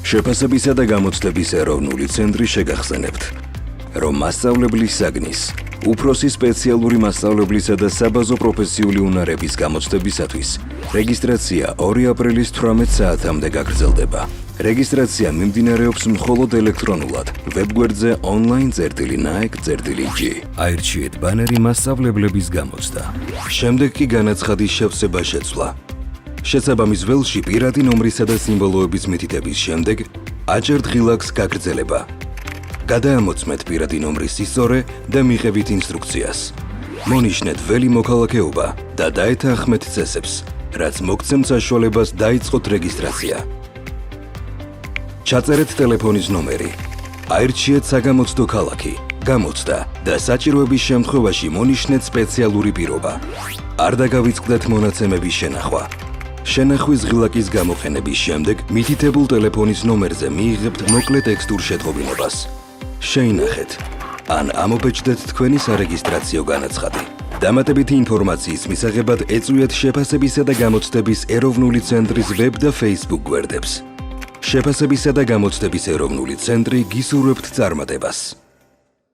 შეფასებისა და გამოცდების ეროვნული ცენტრი შეგახსენებთ, რომ მასწავლებლის საგნის, უფროსი სპეციალური მასწავლებლისა და საბაზო პროფესიული უნარების გამოცდებისათვის რეგისტრაცია 2 აპრილის 18 საათამდე გაგრძელდება. რეგისტრაცია მიმდინარეობს მხოლოდ ელექტრონულად, ვებგვერდზე online.naek.g. აირჩიეთ ბანერი მასწავლებლების გამოცდა. შემდეგ კი განაცხადის შევსება შეცვლა. შესაბამის ველში პირადი ნომრისა და სიმბოლოების მითითების შემდეგ აჭერთ ღილაკს გაგრძელება. გადაამოწმეთ პირადი ნომრის ისწორე და მიღებით ინსტრუქციას. მონიშნეთ ველი მოქალაქეობა და დაეთანხმეთ წესებს, რაც მოგცემთ საშუალებას დაიწყოთ რეგისტრაცია. ჩაწერეთ ტელეფონის ნომერი. აირჩიეთ საგამოცდო ქალაქი, გამოცდა და საჭიროების შემთხვევაში მონიშნეთ სპეციალური პირობა. არ დაგავიწყდეთ მონაცემების შენახვა. შენახვის ღილაკის გამოყენების შემდეგ მითითებულ ტელეფონის ნომერზე მიიღებთ მოკლე ტექსტურ შეწყობილებას. შეინახეთ ან ამობეჭდეთ თქვენი სარეგისტრაციო განაცხადი. დამატებითი ინფორმაციის მისაღებად ეწვიეთ შეფასებისა და გამოცდების ეროვნული ცენტრის ვებ და Facebook გვერდებს. შეფასებისა და გამოცდების ეროვნული ცენტრი გისურვებთ წარმატებას.